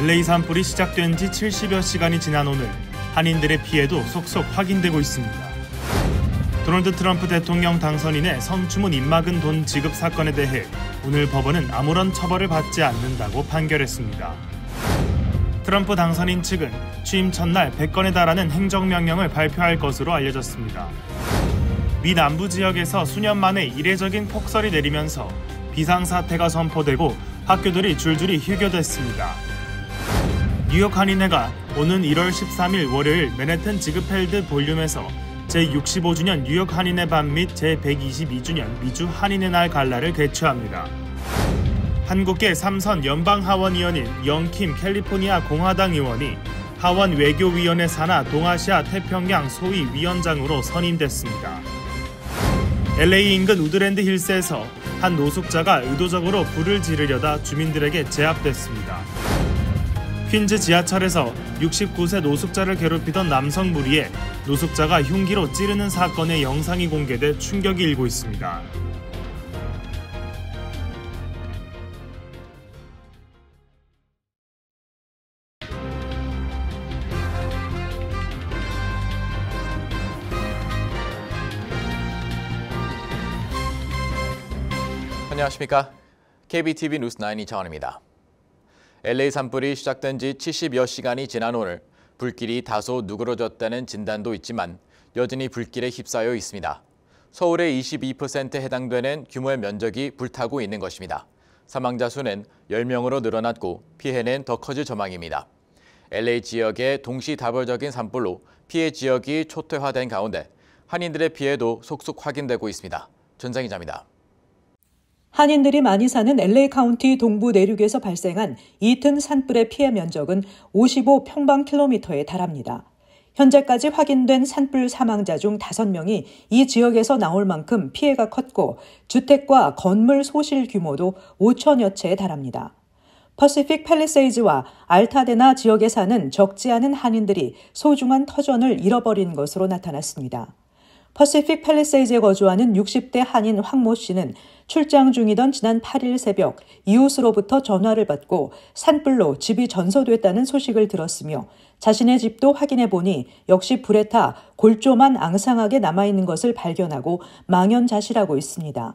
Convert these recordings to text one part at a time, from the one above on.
LA 산불이 시작된 지 70여 시간이 지난 오늘 한인들의 피해도 속속 확인되고 있습니다. 도널드 트럼프 대통령 당선인의 성추문 입막은 돈 지급 사건에 대해 오늘 법원은 아무런 처벌을 받지 않는다고 판결했습니다. 트럼프 당선인 측은 취임 첫날 100건에 달하는 행정명령을 발표할 것으로 알려졌습니다. 미 남부 지역에서 수년 만에 이례적인 폭설이 내리면서 비상사태가 선포되고 학교들이 줄줄이 휴교됐습니다. 뉴욕 한인회가 오는 1월 13일 월요일 맨해튼 지그펠드 볼륨에서 제65주년 뉴욕 한인회 밤 및 제122주년 미주 한인의 날 갈라를 개최합니다. 한국계 3선 연방하원의원인 영킴 캘리포니아 공화당 의원이 하원 외교위원회 산하 동아시아 태평양 소위 위원장으로 선임됐습니다. LA 인근 우드랜드 힐스에서 한 노숙자가 의도적으로 불을 지르려다 주민들에게 제압됐습니다. 퀸즈 지하철에서 69세 노숙자를 괴롭히던 남성 무리에 노숙자가 흉기로 찌르는 사건의 영상이 공개돼 충격이 일고 있습니다. 안녕하십니까? KBTV 뉴스9 이창원입니다. LA 산불이 시작된 지 70여 시간이 지난 오늘 불길이 다소 누그러졌다는 진단도 있지만 여전히 불길에 휩싸여 있습니다. 서울의 22%에 해당되는 규모의 면적이 불타고 있는 것입니다. 사망자 수는 10명으로 늘어났고 피해는 더 커질 전망입니다. LA 지역의 동시다발적인 산불로 피해 지역이 초토화된 가운데 한인들의 피해도 속속 확인되고 있습니다. 전상 기자입니다. 한인들이 많이 사는 LA 카운티 동부 내륙에서 발생한 이튼 산불의 피해 면적은 55평방킬로미터에 달합니다. 현재까지 확인된 산불 사망자 중 5명이 이 지역에서 나올 만큼 피해가 컸고 주택과 건물 소실 규모도 5천여 채에 달합니다. 퍼시픽 팰리세이즈와 알타데나 지역에 사는 적지 않은 한인들이 소중한 터전을 잃어버린 것으로 나타났습니다. 퍼시픽 팰리세이즈에 거주하는 60대 한인 황모 씨는 출장 중이던 지난 8일 새벽 이웃으로부터 전화를 받고 산불로 집이 전소됐다는 소식을 들었으며 자신의 집도 확인해 보니 역시 불에 타 골조만 앙상하게 남아있는 것을 발견하고 망연자실하고 있습니다.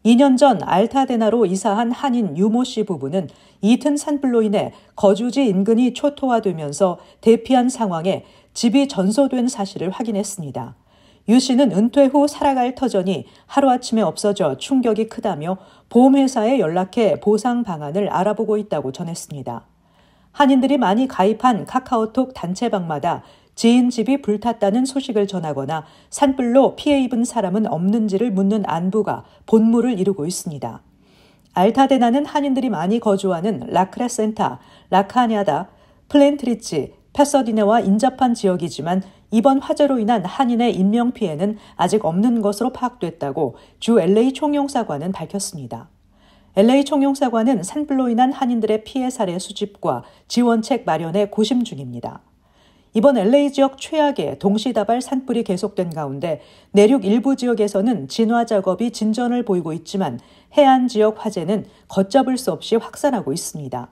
2년 전 알타데나로 이사한 한인 유모 씨 부부는 이튼 산불로 인해 거주지 인근이 초토화되면서 대피한 상황에 집이 전소된 사실을 확인했습니다. 유 씨는 은퇴 후 살아갈 터전이 하루아침에 없어져 충격이 크다며 보험회사에 연락해 보상 방안을 알아보고 있다고 전했습니다. 한인들이 많이 가입한 카카오톡 단체방마다 지인 집이 불탔다는 소식을 전하거나 산불로 피해 입은 사람은 없는지를 묻는 안부가 본물을 이루고 있습니다. 알타데나는 한인들이 많이 거주하는 라크레센타, 라카냐다, 플랜트리치, 패서디네와 인접한 지역이지만 이번 화재로 인한 한인의 인명피해는 아직 없는 것으로 파악됐다고 주 LA 총영사관은 밝혔습니다. LA 총영사관은 산불로 인한 한인들의 피해 사례 수집과 지원책 마련에 고심 중입니다. 이번 LA 지역 최악의 동시다발 산불이 계속된 가운데 내륙 일부 지역에서는 진화 작업이 진전을 보이고 있지만 해안 지역 화재는 걷잡을 수 없이 확산하고 있습니다.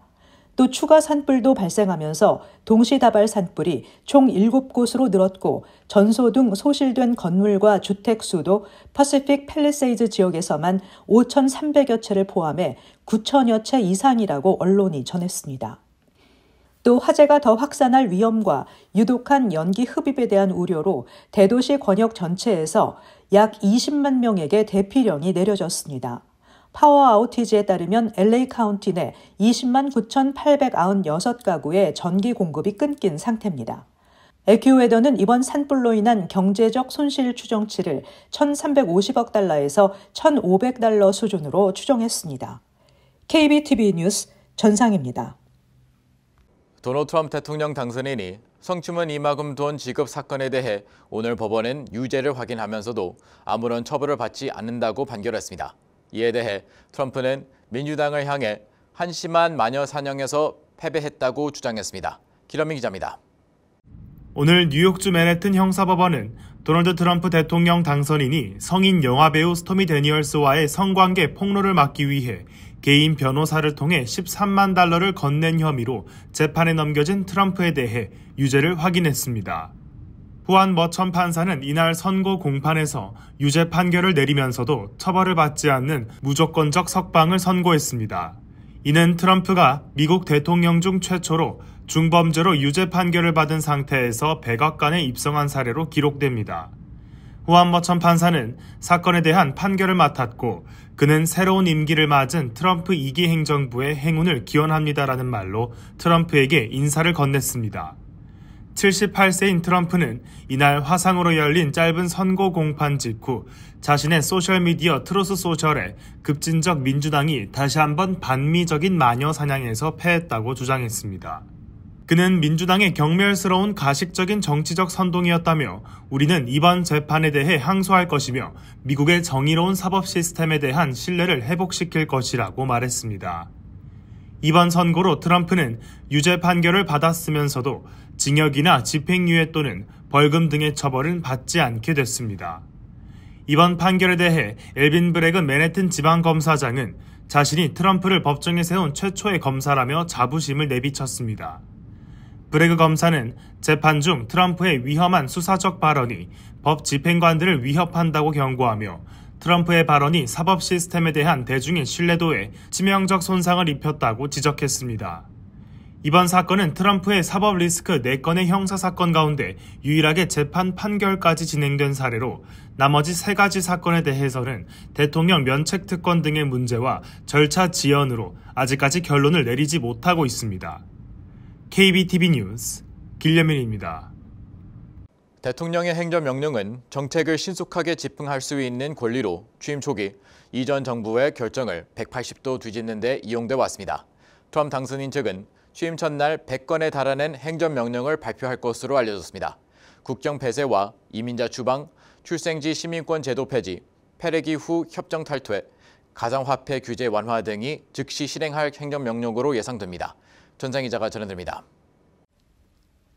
또 추가 산불도 발생하면서 동시다발 산불이 총 7곳으로 늘었고 전소 등 소실된 건물과 주택 수도 퍼시픽 팰리세이즈 지역에서만 5,300여 채를 포함해 9천여 채 이상이라고 언론이 전했습니다. 또 화재가 더 확산할 위험과 유독한 연기 흡입에 대한 우려로 대도시 권역 전체에서 약 20만 명에게 대피령이 내려졌습니다. 파워 아우티지에 따르면 LA 카운티 내 20만 9,896가구의 전기 공급이 끊긴 상태입니다. 에큐웨더는 이번 산불로 인한 경제적 손실 추정치를 1,350억 달러에서 1,500달러 수준으로 추정했습니다. KBTV 뉴스 전상입니다. 도널드 트럼프 대통령 당선인이 성추문 이마금 돈 지급 사건에 대해 오늘 법원은 유죄를 확인하면서도 아무런 처벌을 받지 않는다고 판결했습니다. 이에 대해 트럼프는 민주당을 향해 한심한 마녀 사냥에서 패배했다고 주장했습니다. 기러민 기자입니다. 오늘 뉴욕주 맨해튼 형사법원은 도널드 트럼프 대통령 당선인이 성인 영화배우 스토미 데니얼스와의 성관계 폭로를 막기 위해 개인 변호사를 통해 13만 달러를 건넨 혐의로 재판에 넘겨진 트럼프에 대해 유죄를 확인했습니다. 후안 머천 판사는 이날 선고 공판에서 유죄 판결을 내리면서도 처벌을 받지 않는 무조건적 석방을 선고했습니다. 이는 트럼프가 미국 대통령 중 최초로 중범죄로 유죄 판결을 받은 상태에서 백악관에 입성한 사례로 기록됩니다. 후안 머천 판사는 사건에 대한 판결을 맡았고 그는 새로운 임기를 맞은 트럼프 2기 행정부의 행운을 기원합니다라는 말로 트럼프에게 인사를 건넸습니다. 78세인 트럼프는 이날 화상으로 열린 짧은 선고 공판 직후 자신의 소셜미디어 트루스 소셜에 급진적 민주당이 다시 한번 반미적인 마녀 사냥에서 패했다고 주장했습니다. 그는 민주당의 경멸스러운 가식적인 정치적 선동이었다며 우리는 이번 재판에 대해 항소할 것이며 미국의 정의로운 사법 시스템에 대한 신뢰를 회복시킬 것이라고 말했습니다. 이번 선고로 트럼프는 유죄 판결을 받았으면서도 징역이나 집행유예 또는 벌금 등의 처벌은 받지 않게 됐습니다. 이번 판결에 대해 엘빈 브렉은 맨해튼 지방검사장은 자신이 트럼프를 법정에 세운 최초의 검사라며 자부심을 내비쳤습니다. 브레그 검사는 재판 중 트럼프의 위험한 수사적 발언이 법 집행관들을 위협한다고 경고하며 트럼프의 발언이 사법 시스템에 대한 대중의 신뢰도에 치명적 손상을 입혔다고 지적했습니다. 이번 사건은 트럼프의 사법 리스크 4건의 형사사건 가운데 유일하게 재판 판결까지 진행된 사례로 나머지 3가지 사건에 대해서는 대통령 면책 특권 등의 문제와 절차 지연으로 아직까지 결론을 내리지 못하고 있습니다. KBTV 뉴스 길레민입니다. 대통령의 행정명령은 정책을 신속하게 집행할 수 있는 권리로 취임 초기 이전 정부의 결정을 180도 뒤집는 데 이용돼 왔습니다. 트럼프 당선인 측은 취임 첫날 100건에 달하는 행정명령을 발표할 것으로 알려졌습니다. 국경 폐쇄와 이민자 추방, 출생지 시민권 제도 폐지, 패래기 후 협정 탈퇴, 가상화폐 규제 완화 등이 즉시 실행할 행정명령으로 예상됩니다. 전상 기자가 전해드립니다.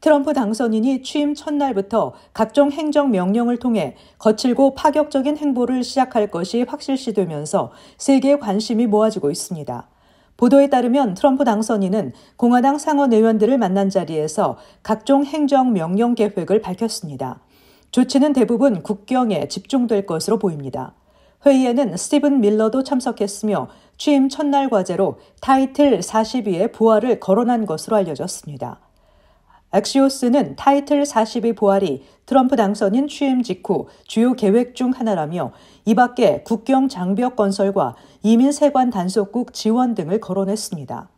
트럼프 당선인이 취임 첫날부터 각종 행정명령을 통해 거칠고 파격적인 행보를 시작할 것이 확실시되면서 세계의 관심이 모아지고 있습니다. 보도에 따르면 트럼프 당선인은 공화당 상원 의원들을 만난 자리에서 각종 행정명령 계획을 밝혔습니다. 조치는 대부분 국경에 집중될 것으로 보입니다. 회의에는 스티븐 밀러도 참석했으며 취임 첫날 과제로 타이틀 42의 부활을 거론한 것으로 알려졌습니다. 엑시오스는 타이틀 42 부활이 트럼프 당선인 취임 직후 주요 계획 중 하나라며 이 밖에 국경 장벽 건설과 이민 세관 단속국 지원 등을 거론했습니다.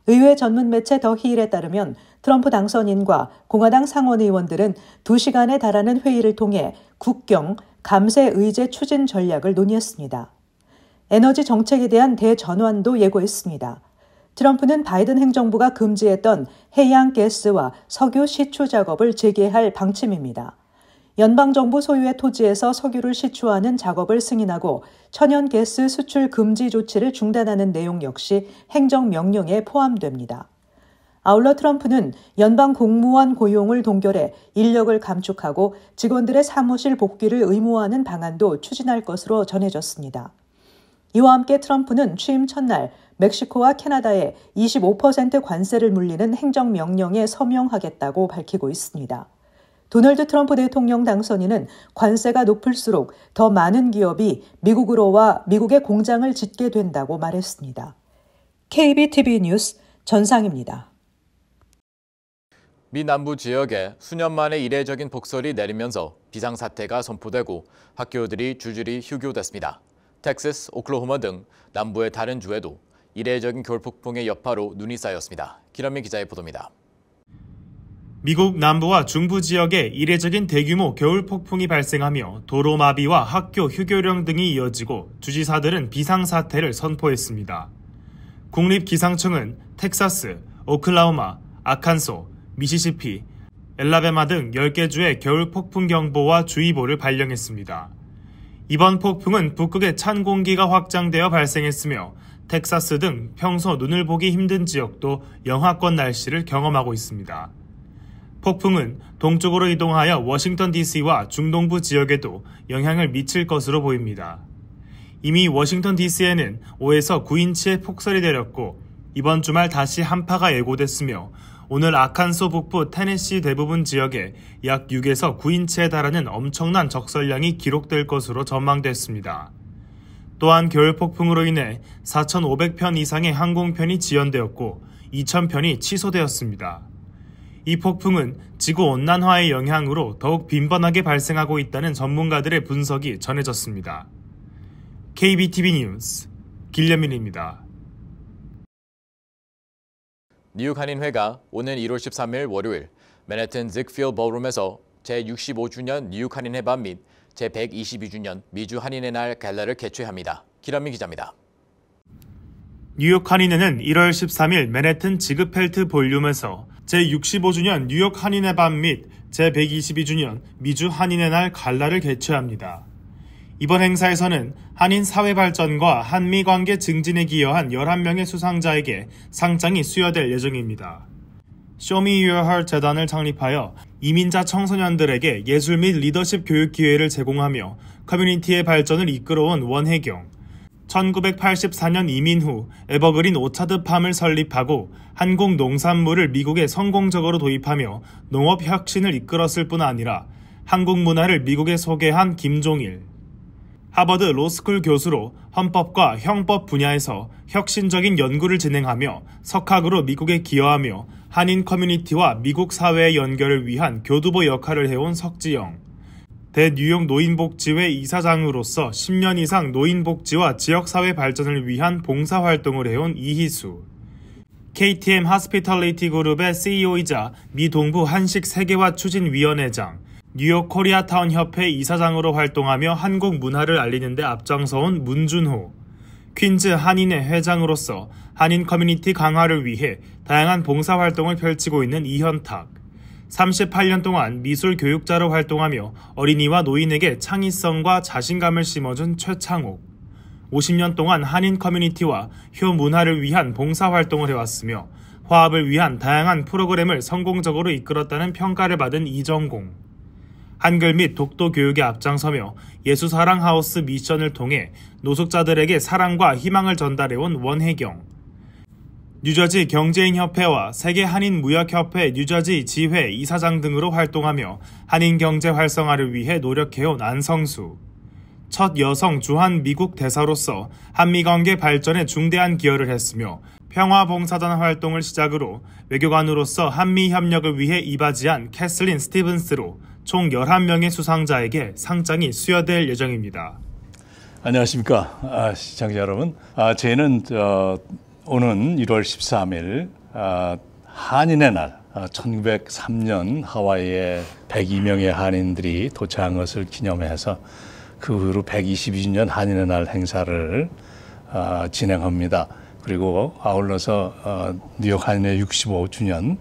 의회 전문 매체 더 힐에 따르면 트럼프 당선인과 공화당 상원 의원들은 2시간에 달하는 회의를 통해 국경, 감세 의제 추진 전략을 논의했습니다. 에너지 정책에 대한 대전환도 예고했습니다. 트럼프는 바이든 행정부가 금지했던 해양 가스와 석유 시추 작업을 재개할 방침입니다. 연방정부 소유의 토지에서 석유를 시추하는 작업을 승인하고 천연가스 수출 금지 조치를 중단하는 내용 역시 행정명령에 포함됩니다. 아울러 트럼프는 연방 공무원 고용을 동결해 인력을 감축하고 직원들의 사무실 복귀를 의무화하는 방안도 추진할 것으로 전해졌습니다. 이와 함께 트럼프는 취임 첫날 멕시코와 캐나다에 25% 관세를 물리는 행정명령에 서명하겠다고 밝히고 있습니다. 도널드 트럼프 대통령 당선인은 관세가 높을수록 더 많은 기업이 미국으로 와 미국에 공장을 짓게 된다고 말했습니다. KBTV 뉴스 전상입니다. 미 남부 지역에 수년 만에 이례적인 폭설이 내리면서 비상사태가 선포되고 학교들이 줄줄이 휴교됐습니다. 텍사스, 오클라호마 등 남부의 다른 주에도 이례적인 겨울 폭풍의 여파로 눈이 쌓였습니다. 김현민 기자의 보도입니다. 미국 남부와 중부 지역에 이례적인 대규모 겨울 폭풍이 발생하며 도로 마비와 학교 휴교령 등이 이어지고 주지사들은 비상사태를 선포했습니다. 국립기상청은 텍사스, 오클라호마, 아칸소, 미시시피, 엘라베마 등 10개 주에 겨울 폭풍 경보와 주의보를 발령했습니다. 이번 폭풍은 북극의 찬 공기가 확장되어 발생했으며 텍사스 등 평소 눈을 보기 힘든 지역도 영하권 날씨를 경험하고 있습니다. 폭풍은 동쪽으로 이동하여 워싱턴 DC와 중동부 지역에도 영향을 미칠 것으로 보입니다. 이미 워싱턴 DC에는 5에서 9인치의 폭설이 내렸고 이번 주말 다시 한파가 예고됐으며 오늘 아칸소 북부 테네시 대부분 지역에 약 6에서 9인치에 달하는 엄청난 적설량이 기록될 것으로 전망됐습니다. 또한 겨울 폭풍으로 인해 4,500편 이상의 항공편이 지연되었고 2,000편이 취소되었습니다. 이 폭풍은 지구온난화의 영향으로 더욱 빈번하게 발생하고 있다는 전문가들의 분석이 전해졌습니다. KBTV 뉴스 길려민입니다. 뉴욕 한인회가 오는 1월 13일 월요일 맨해튼 직필드 볼룸에서 제65주년 뉴욕 한인회 밤 및 제122주년 미주 한인의 날 갈라를 개최합니다. 기란민 기자입니다. 뉴욕 한인회는 1월 13일 맨해튼 지그펠트 볼륨에서 제65주년 뉴욕 한인회 밤 및 제122주년 미주 한인의 날 갈라를 개최합니다. 이번 행사에서는 한인 사회 발전과 한미 관계 증진에 기여한 11명의 수상자에게 상장이 수여될 예정입니다. Show Me Your Heart 재단을 창립하여 이민자 청소년들에게 예술 및 리더십 교육 기회를 제공하며 커뮤니티의 발전을 이끌어온 원혜경. 1984년 이민 후 에버그린 오차드팜을 설립하고 한국 농산물을 미국에 성공적으로 도입하며 농업 혁신을 이끌었을 뿐 아니라 한국 문화를 미국에 소개한 김종일. 하버드 로스쿨 교수로 헌법과 형법 분야에서 혁신적인 연구를 진행하며 석학으로 미국에 기여하며 한인 커뮤니티와 미국 사회의 연결을 위한 교두보 역할을 해온 석지영. 대뉴욕 노인복지회 이사장으로서 10년 이상 노인복지와 지역사회 발전을 위한 봉사활동을 해온 이희수. KTM 하스피털리티 그룹의 CEO이자 미 동부 한식 세계화 추진위원회장, 뉴욕 코리아타운 협회 이사장으로 활동하며 한국 문화를 알리는 데 앞장서온 문준호, 퀸즈 한인회 회장으로서 한인 커뮤니티 강화를 위해 다양한 봉사활동을 펼치고 있는 이현탁, 38년 동안 미술 교육자로 활동하며 어린이와 노인에게 창의성과 자신감을 심어준 최창옥, 50년 동안 한인 커뮤니티와 효 문화를 위한 봉사활동을 해왔으며 화합을 위한 다양한 프로그램을 성공적으로 이끌었다는 평가를 받은 이정공, 한글 및 독도 교육에 앞장서며 예수사랑하우스 미션을 통해 노숙자들에게 사랑과 희망을 전달해온 원혜경, 뉴저지 경제인협회와 세계한인무역협회 뉴저지 지회 이사장 등으로 활동하며 한인경제 활성화를 위해 노력해온 안성수, 첫 여성 주한 미국 대사로서 한미관계 발전에 중대한 기여를 했으며 평화봉사단 활동을 시작으로 외교관으로서 한미협력을 위해 이바지한 캐슬린 스티븐스로 총 11명의 수상자에게 상장이 수여될 예정입니다. 안녕하십니까 시청자 여러분. 저희는 오는 1월 13일 한인의 날 1903년 하와이에 102명의 한인들이 도착한 것을 기념해서 그 후로 122주년 한인의 날 행사를 진행합니다. 그리고 아울러서 뉴욕 한인회 65주년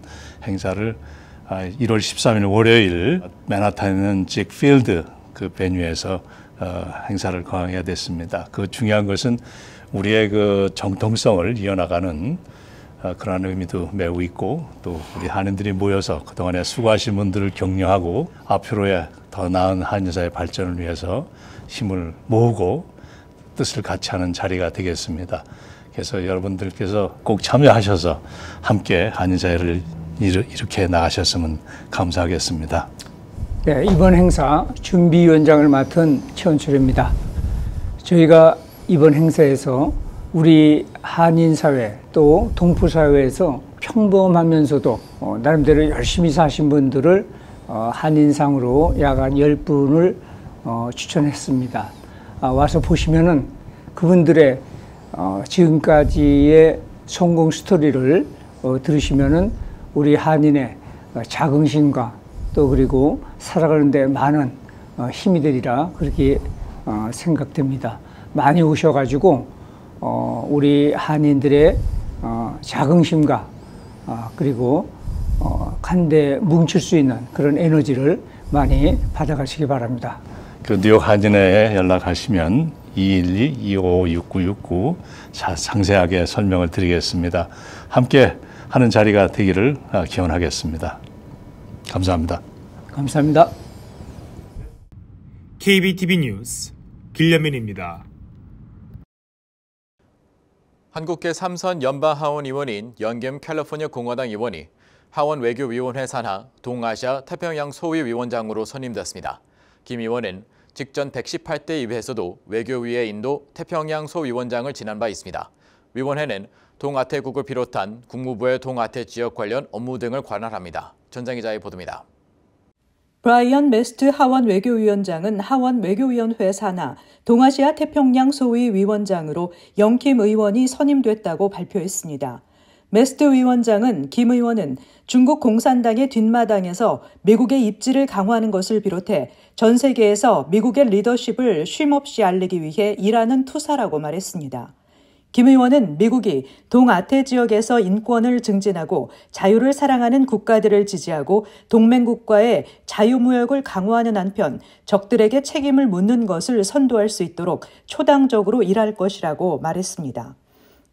행사를 1월 13일 월요일 맨하탄에 있는 직필드 그 베뉴에서 행사를 거행하게 됐습니다. 그 중요한 것은 우리의 그 정통성을 이어나가는 그러한 의미도 매우 있고 또 우리 한인들이 모여서 그동안에 수고하신 분들을 격려하고 앞으로의 더 나은 한인사회 발전을 위해서 힘을 모으고 뜻을 같이 하는 자리가 되겠습니다. 그래서 여러분들께서 꼭 참여하셔서 함께 한인사회를 이렇게 나가셨으면 감사하겠습니다. 네, 이번 행사 준비위원장을 맡은 최원철입니다. 저희가 이번 행사에서 우리 한인사회 또 동포사회에서 평범하면서도 나름대로 열심히 사신 분들을 한인상으로 약 한 10분을 추천했습니다. 와서 보시면은 그분들의 지금까지의 성공 스토리를 들으시면은 우리 한인의 자긍심과 또 그리고 살아가는 데 많은 힘이 되리라 그렇게 생각됩니다. 많이 오셔가지고 우리 한인들의 자긍심과 그리고 한데 뭉칠 수 있는 그런 에너지를 많이 받아가시기 바랍니다. 그 뉴욕 한인회에 연락하시면 212-255-6969 상세하게 설명을 드리겠습니다. 함께 하는 자리가 되기를 기원하겠습니다. 감사합니다. 감사합니다. KBTV 뉴스 길려민입니다. 한국계 3선 연방 하원 의원인 연김 캘리포니아 공화당 의원이 하원 외교위원회 산하 동아시아 태평양 소위위원장으로 선임됐습니다. 김 의원은 직전 118대 의회에서도 외교위의 인도 태평양 소위원장을 지낸 바 있습니다. 위원회는 동아태국을 비롯한 국무부의 동아태 지역 관련 업무 등을 관할합니다. 전장 기자의 보도입니다. 브라이언 메스트 하원 외교위원장은 하원 외교위원회 산하 동아시아 태평양 소위 위원장으로 영킴 의원이 선임됐다고 발표했습니다. 메스트 위원장은 김 의원은 중국 공산당의 뒷마당에서 미국의 입지를 강화하는 것을 비롯해 전 세계에서 미국의 리더십을 쉼없이 알리기 위해 일하는 투사라고 말했습니다. 김 의원은 미국이 동아태 지역에서 인권을 증진하고 자유를 사랑하는 국가들을 지지하고 동맹국과의 자유무역을 강화하는 한편 적들에게 책임을 묻는 것을 선도할 수 있도록 초당적으로 일할 것이라고 말했습니다.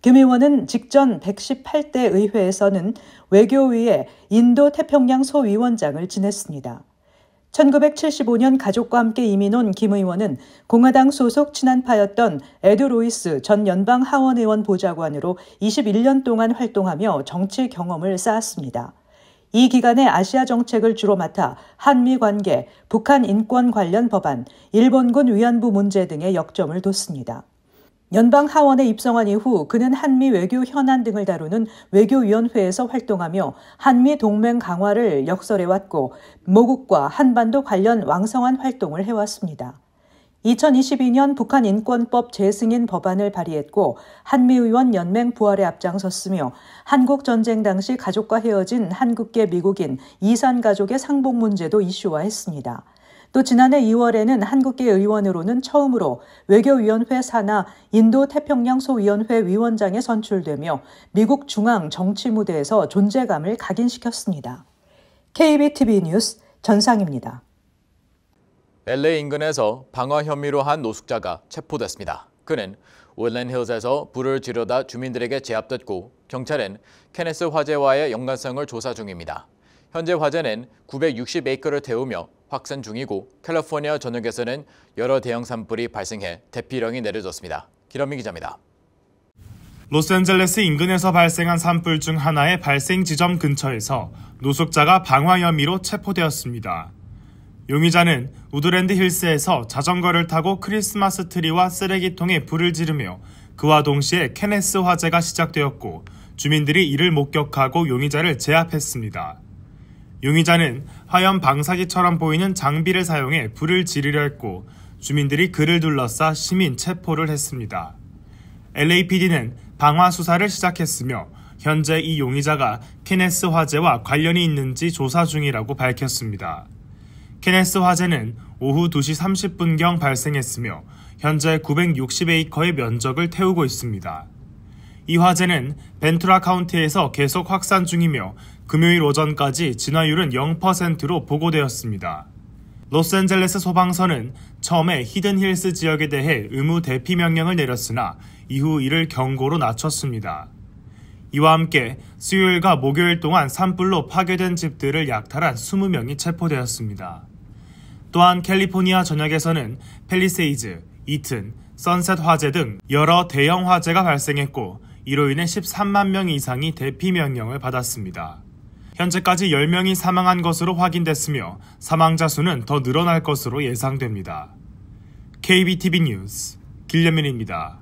김 의원은 직전 118대 의회에서는 외교위의 인도 태평양 소위원장을 지냈습니다. 1975년 가족과 함께 이민 온 김 의원은 공화당 소속 친한파였던 에드 로이스 전 연방 하원 의원 보좌관으로 21년 동안 활동하며 정치 경험을 쌓았습니다. 이 기간에 아시아 정책을 주로 맡아 한미 관계, 북한 인권 관련 법안, 일본군 위안부 문제 등의 역점을 뒀습니다. 연방 하원에 입성한 이후 그는 한미 외교 현안 등을 다루는 외교위원회에서 활동하며 한미 동맹 강화를 역설해왔고 모국과 한반도 관련 왕성한 활동을 해왔습니다. 2022년 북한 인권법 재승인 법안을 발의했고 한미의원 연맹 부활에 앞장섰으며 한국 전쟁 당시 가족과 헤어진 한국계 미국인 이산 가족의 상봉 문제도 이슈화했습니다. 또 지난해 2월에는 한국계 의원으로는 처음으로 외교위원회 산하 인도태평양소위원회 위원장에 선출되며 미국 중앙 정치 무대에서 존재감을 각인시켰습니다. KBTV 뉴스 전상입니다. LA 인근에서 방화 혐의로 한 노숙자가 체포됐습니다. 그는 올랜힐즈에서 불을 지르다 주민들에게 제압됐고 경찰은 케네스 화재와의 연관성을 조사 중입니다. 현재 화재는 960에이커를 태우며 확산 중이고 캘리포니아 전역에서는 여러 대형 산불이 발생해 대피령이 내려졌습니다. 기러미 기자입니다. 로스앤젤레스 인근에서 발생한 산불 중 하나의 발생 지점 근처에서 노숙자가 방화 혐의로 체포되었습니다. 용의자는 우드랜드 힐스에서 자전거를 타고 크리스마스 트리와 쓰레기통에 불을 지르며 그와 동시에 케네스 화재가 시작되었고 주민들이 이를 목격하고 용의자를 제압했습니다. 용의자는 화염 방사기처럼 보이는 장비를 사용해 불을 지르려 했고 주민들이 그를 둘러싸 시민 체포를 했습니다. LAPD는 방화 수사를 시작했으며 현재 이 용의자가 케네스 화재와 관련이 있는지 조사 중이라고 밝혔습니다. 케네스 화재는 오후 2시 30분경 발생했으며 현재 960에이커의 면적을 태우고 있습니다. 이 화재는 벤투라 카운티에서 계속 확산 중이며 금요일 오전까지 진화율은 0%로 보고되었습니다. 로스앤젤레스 소방서는 처음에 히든힐스 지역에 대해 의무 대피 명령을 내렸으나 이후 이를 경고로 낮췄습니다. 이와 함께 수요일과 목요일 동안 산불로 파괴된 집들을 약탈한 20명이 체포되었습니다. 또한 캘리포니아 전역에서는 팰리세이즈, 이튼, 선셋 화재 등 여러 대형 화재가 발생했고 이로 인해 13만 명 이상이 대피 명령을 받았습니다. 현재까지 10명이 사망한 것으로 확인됐으며 사망자 수는 더 늘어날 것으로 예상됩니다. KBTV 뉴스 길려민입니다.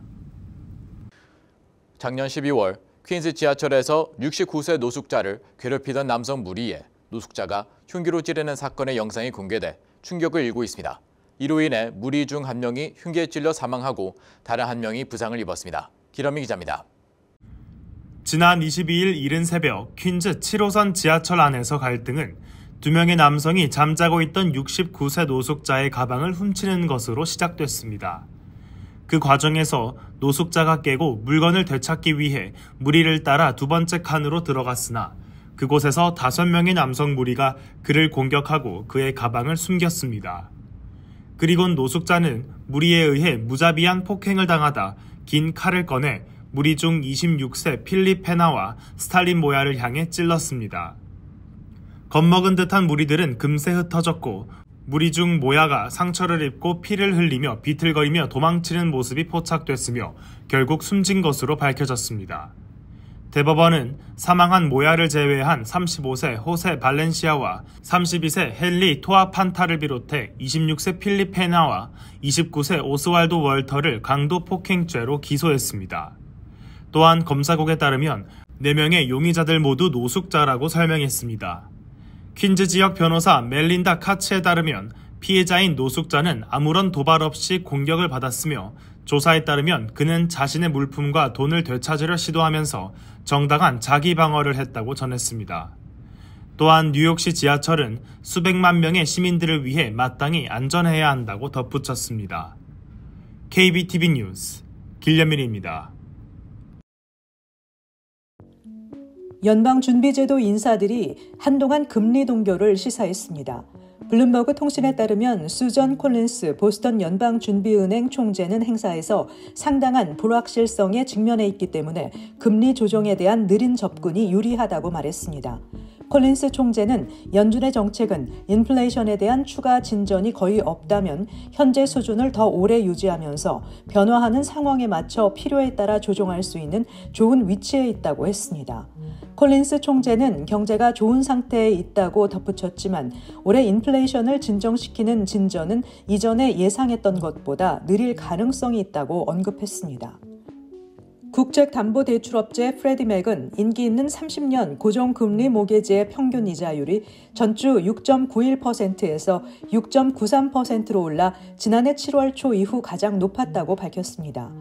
작년 12월 퀸즈 지하철에서 69세 노숙자를 괴롭히던 남성 무리에 노숙자가 흉기로 찌르는 사건의 영상이 공개돼 충격을 일고 있습니다. 이로 인해 무리 중 한 명이 흉기에 찔려 사망하고 다른 한 명이 부상을 입었습니다. 기러미 기자입니다. 지난 22일 이른 새벽 퀸즈 7호선 지하철 안에서 갈등은 2명의 남성이 잠자고 있던 69세 노숙자의 가방을 훔치는 것으로 시작됐습니다. 그 과정에서 노숙자가 깨고 물건을 되찾기 위해 무리를 따라 두 번째 칸으로 들어갔으나 그곳에서 5명의 남성 무리가 그를 공격하고 그의 가방을 숨겼습니다. 그리곤 노숙자는 무리에 의해 무자비한 폭행을 당하다 긴 칼을 꺼내 무리 중 26세 필립 페나와 스탈린 모야를 향해 찔렀습니다. 겁먹은 듯한 무리들은 금세 흩어졌고 무리 중 모야가 상처를 입고 피를 흘리며 비틀거리며 도망치는 모습이 포착됐으며 결국 숨진 것으로 밝혀졌습니다. 대법원은 사망한 모야를 제외한 35세 호세 발렌시아와 32세 헨리 토아판타를 비롯해 26세 필립 페나와 29세 오스왈도 월터를 강도 폭행죄로 기소했습니다. 또한 검사국에 따르면 4명의 용의자들 모두 노숙자라고 설명했습니다. 퀸즈 지역 변호사 멜린다 카츠에 따르면 피해자인 노숙자는 아무런 도발 없이 공격을 받았으며 조사에 따르면 그는 자신의 물품과 돈을 되찾으려 시도하면서 정당한 자기 방어를 했다고 전했습니다. 또한 뉴욕시 지하철은 수백만 명의 시민들을 위해 마땅히 안전해야 한다고 덧붙였습니다. KBTV 뉴스 길련민입니다. 연방준비제도 인사들이 한동안 금리 동결을 시사했습니다. 블룸버그 통신에 따르면 수전 콜린스 보스턴 연방준비은행 총재는 행사에서 상당한 불확실성에 직면해 있기 때문에 금리 조정에 대한 느린 접근이 유리하다고 말했습니다. 콜린스 총재는 연준의 정책은 인플레이션에 대한 추가 진전이 거의 없다면 현재 수준을 더 오래 유지하면서 변화하는 상황에 맞춰 필요에 따라 조정할 수 있는 좋은 위치에 있다고 했습니다. 콜린스 총재는 경제가 좋은 상태에 있다고 덧붙였지만 올해 인플레이션을 진정시키는 진전은 이전에 예상했던 것보다 느릴 가능성이 있다고 언급했습니다. 국책담보대출업체 프레디맥은 인기 있는 30년 고정금리 모기지의 평균 이자율이 전주 6.91%에서 6.93%로 올라 지난해 7월 초 이후 가장 높았다고 밝혔습니다.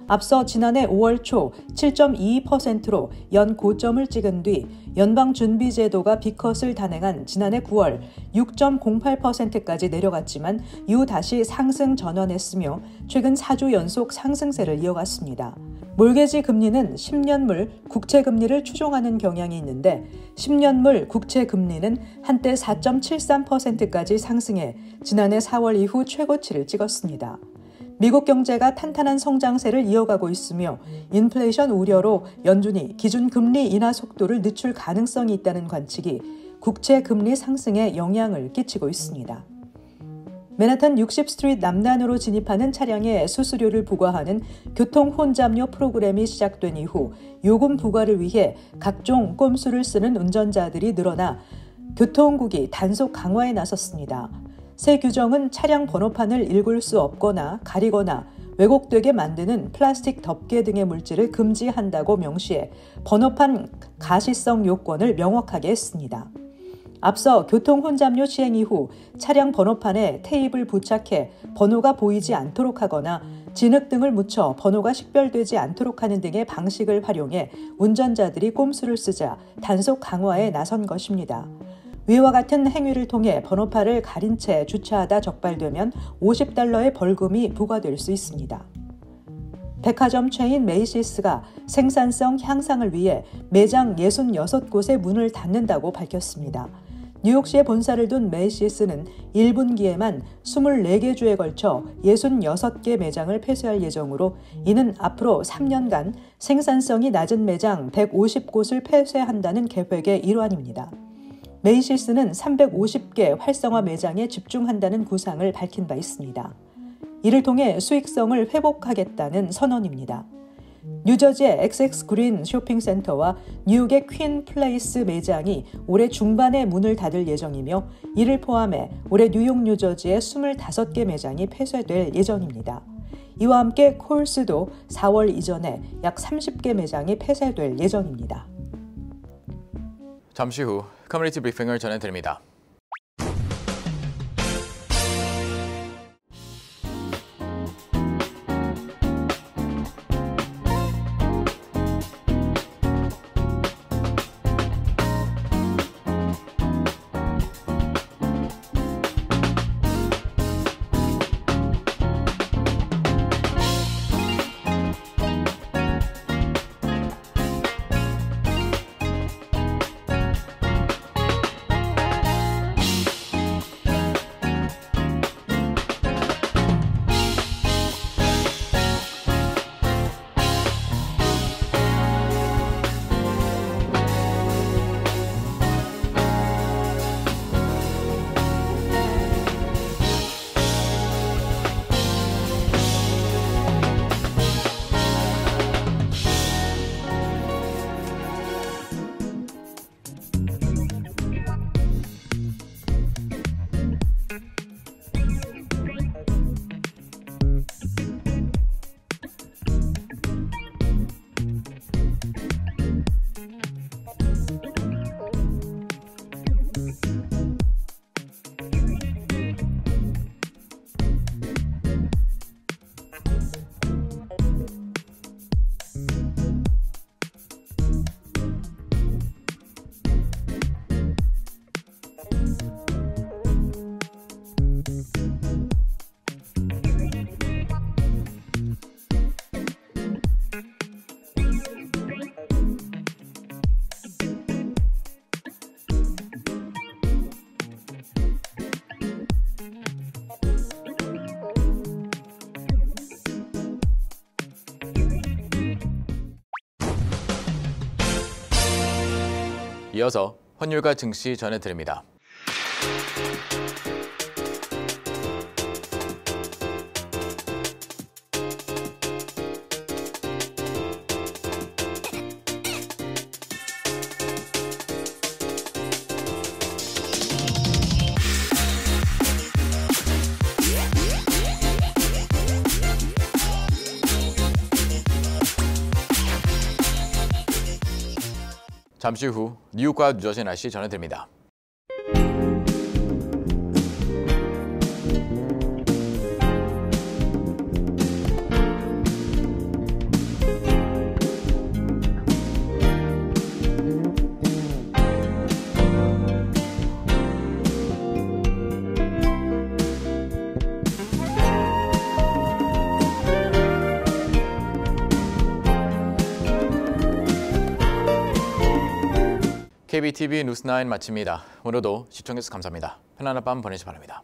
앞서 지난해 5월 초 7.22%로 연 고점을 찍은 뒤 연방준비제도가 B컷을 단행한 지난해 9월 6.08%까지 내려갔지만 이후 다시 상승 전환했으며 최근 4주 연속 상승세를 이어갔습니다. 몰개지 금리는 10년물 국채금리를 추종하는 경향이 있는데 10년물 국채금리는 한때 4.73%까지 상승해 지난해 4월 이후 최고치를 찍었습니다. 미국 경제가 탄탄한 성장세를 이어가고 있으며 인플레이션 우려로 연준이 기준금리 인하 속도를 늦출 가능성이 있다는 관측이 국채금리 상승에 영향을 끼치고 있습니다. 맨하탄 60스트리트 남단으로 진입하는 차량에 수수료를 부과하는 교통 혼잡료 프로그램이 시작된 이후 요금 부과를 위해 각종 꼼수를 쓰는 운전자들이 늘어나 교통국이 단속 강화에 나섰습니다. 새 규정은 차량 번호판을 읽을 수 없거나 가리거나 왜곡되게 만드는 플라스틱 덮개 등의 물질을 금지한다고 명시해 번호판 가시성 요건을 명확하게 했습니다. 앞서 교통혼잡료 시행 이후 차량 번호판에 테이프를 부착해 번호가 보이지 않도록 하거나 진흙 등을 묻혀 번호가 식별되지 않도록 하는 등의 방식을 활용해 운전자들이 꼼수를 쓰자 단속 강화에 나선 것입니다. 위와 같은 행위를 통해 번호판을 가린 채 주차하다 적발되면 $50의 벌금이 부과될 수 있습니다. 백화점 체인 메이시스가 생산성 향상을 위해 매장 66곳의 문을 닫는다고 밝혔습니다. 뉴욕시에 본사를 둔 메이시스는 1분기에만 24개 주에 걸쳐 66개 매장을 폐쇄할 예정으로 이는 앞으로 3년간 생산성이 낮은 매장 150곳을 폐쇄한다는 계획의 일환입니다. 메이시스는 350개 활성화 매장에 집중한다는 구상을 밝힌 바 있습니다. 이를 통해 수익성을 회복하겠다는 선언입니다. 뉴저지의 XX 그린 쇼핑센터와 뉴욕의 퀸 플레이스 매장이 올해 중반에 문을 닫을 예정이며 이를 포함해 올해 뉴욕 뉴저지의 25개 매장이 폐쇄될 예정입니다. 이와 함께 콜스도 4월 이전에 약 30개 매장이 폐쇄될 예정입니다. 잠시 후 커뮤니티 브리핑을 전해드립니다. 이어서 환율과 증시 전해드립니다. 잠시 후 뉴욕과 뉴저지 날씨 전해드립니다. KBTV 뉴스9 마칩니다. 오늘도 시청해주셔서 감사합니다. 편안한 밤 보내시기 바랍니다.